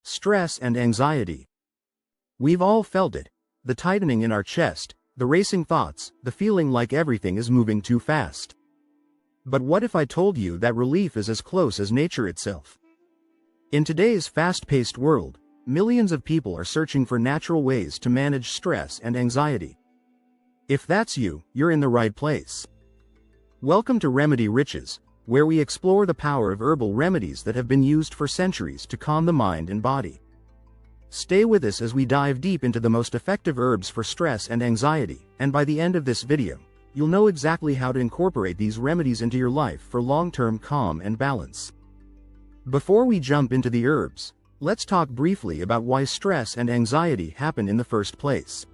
Stress and anxiety. We've all felt it. The tightening in our chest, the racing thoughts, the feeling like everything is moving too fast. But what if I told you that relief is as close as nature itself? In today's fast-paced world, millions of people are searching for natural ways to manage stress and anxiety. If that's you, you're in the right place. Welcome to Remedy Riches, where we explore the power of herbal remedies that have been used for centuries to calm the mind and body. Stay with us as we dive deep into the most effective herbs for stress and anxiety, and by the end of this video, you'll know exactly how to incorporate these remedies into your life for long-term calm and balance. Before we jump into the herbs, let's talk briefly about why stress and anxiety happen in the first place.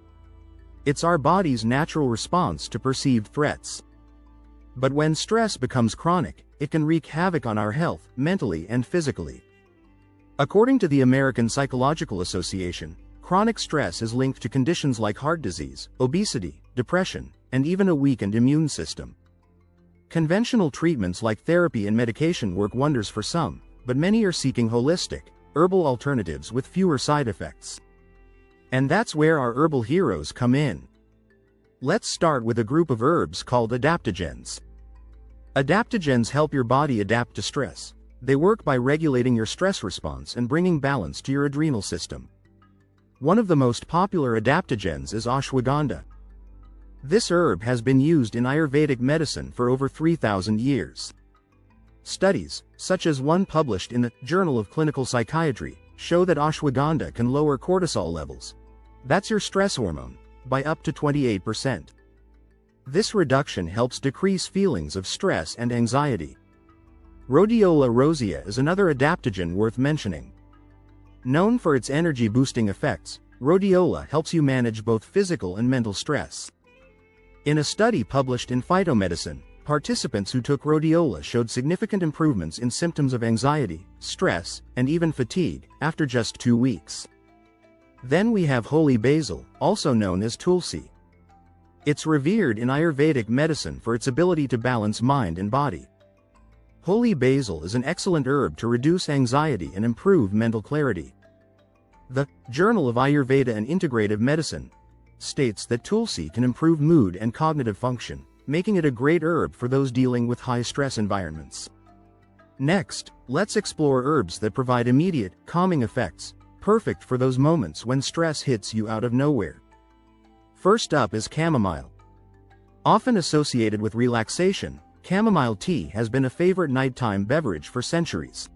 It's our body's natural response to perceived threats. But when stress becomes chronic, it can wreak havoc on our health, mentally and physically. According to the American Psychological Association, chronic stress is linked to conditions like heart disease, obesity, depression, and even a weakened immune system. Conventional treatments like therapy and medication work wonders for some, but many are seeking holistic, herbal alternatives with fewer side effects. And that's where our herbal heroes come in. Let's start with a group of herbs called adaptogens. Adaptogens help your body adapt to stress. They work by regulating your stress response and bringing balance to your adrenal system. One of the most popular adaptogens is ashwagandha. This herb has been used in Ayurvedic medicine for over 3,000 years. Studies, such as one published in the Journal of Clinical Psychiatry, show that ashwagandha can lower cortisol levels, that's your stress hormone, by up to 28%. This reduction helps decrease feelings of stress and anxiety. Rhodiola rosea is another adaptogen worth mentioning. Known for its energy-boosting effects, rhodiola helps you manage both physical and mental stress. In a study published in Phytomedicine, participants who took rhodiola showed significant improvements in symptoms of anxiety, stress, and even fatigue after just 2 weeks. Then we have holy basil, also known as tulsi. It's revered in Ayurvedic medicine for its ability to balance mind and body. Holy basil is an excellent herb to reduce anxiety and improve mental clarity. The Journal of Ayurveda and Integrative Medicine states that tulsi can improve mood and cognitive function, making it a great herb for those dealing with high-stress environments. Next, let's explore herbs that provide immediate, calming effects, perfect for those moments when stress hits you out of nowhere. First up is chamomile. Often associated with relaxation, chamomile tea has been a favorite nighttime beverage for centuries.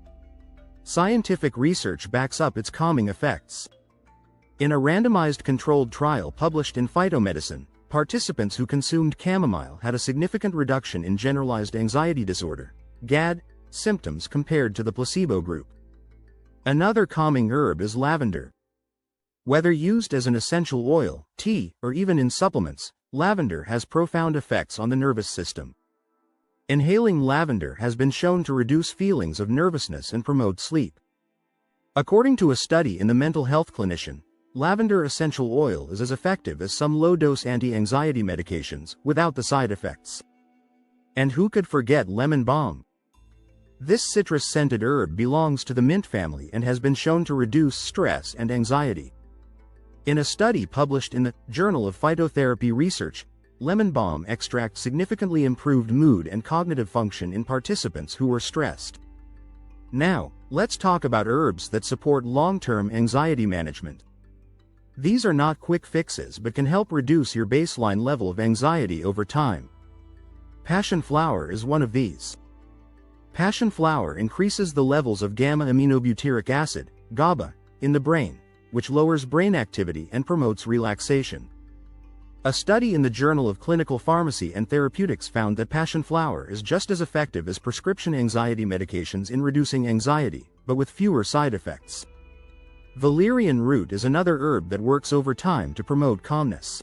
Scientific research backs up its calming effects. In a randomized controlled trial published in Phytomedicine, participants who consumed chamomile had a significant reduction in generalized anxiety disorder, GAD, symptoms compared to the placebo group. Another calming herb is lavender. Whether used as an essential oil, tea, or even in supplements, lavender has profound effects on the nervous system. Inhaling lavender has been shown to reduce feelings of nervousness and promote sleep. According to a study in the Mental Health Clinician, lavender essential oil is as effective as some low-dose anti-anxiety medications without the side effects. And who could forget lemon balm? This citrus-scented herb belongs to the mint family and has been shown to reduce stress and anxiety. In a study published in the Journal of Phytotherapy Research, lemon balm extract significantly improved mood and cognitive function in participants who were stressed. Now, let's talk about herbs that support long-term anxiety management. These are not quick fixes but can help reduce your baseline level of anxiety over time. Passion flower is one of these. Passion flower increases the levels of gamma-aminobutyric acid, GABA, in the brain, which lowers brain activity and promotes relaxation. A study in the Journal of Clinical Pharmacy and Therapeutics found that passion flower is just as effective as prescription anxiety medications in reducing anxiety, but with fewer side effects. Valerian root is another herb that works over time to promote calmness.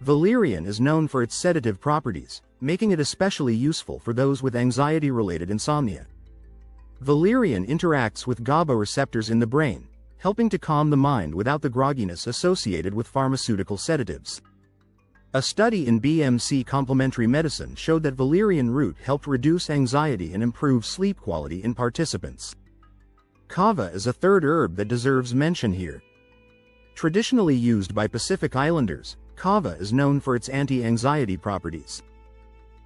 Valerian is known for its sedative properties, making it especially useful for those with anxiety-related insomnia. Valerian interacts with GABA receptors in the brain, helping to calm the mind without the grogginess associated with pharmaceutical sedatives. A study in BMC Complementary Medicine showed that valerian root helped reduce anxiety and improve sleep quality in participants. Kava is a third herb that deserves mention here. Traditionally used by Pacific Islanders, kava is known for its anti-anxiety properties.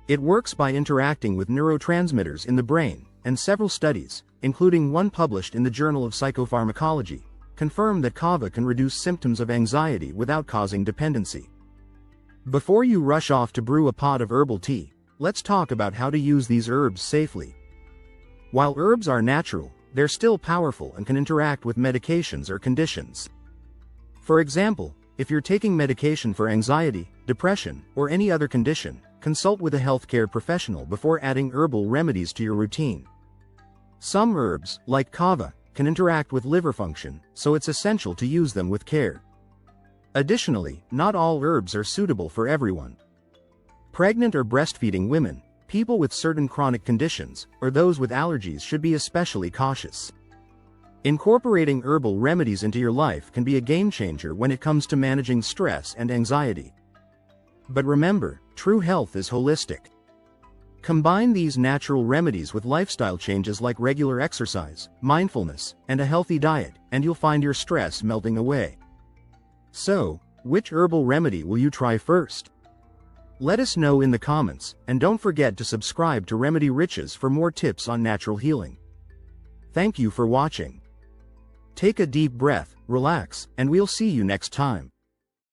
It works by interacting with neurotransmitters in the brain, and several studies, including one published in the Journal of Psychopharmacology, confirm that kava can reduce symptoms of anxiety without causing dependency. Before you rush off to brew a pot of herbal tea, let's talk about how to use these herbs safely. While herbs are natural, they're still powerful and can interact with medications or conditions. For example, if you're taking medication for anxiety, depression, or any other condition, consult with a healthcare professional before adding herbal remedies to your routine. Some herbs, like kava, can interact with liver function, so it's essential to use them with care. Additionally, not all herbs are suitable for everyone. Pregnant or breastfeeding women, people with certain chronic conditions, or those with allergies should be especially cautious. Incorporating herbal remedies into your life can be a game changer when it comes to managing stress and anxiety. But remember, true health is holistic. Combine these natural remedies with lifestyle changes like regular exercise, mindfulness, and a healthy diet, and you'll find your stress melting away. So, which herbal remedy will you try first? Let us know in the comments, and don't forget to subscribe to Remedy Riches for more tips on natural healing. Thank you for watching. Take a deep breath, relax, and we'll see you next time.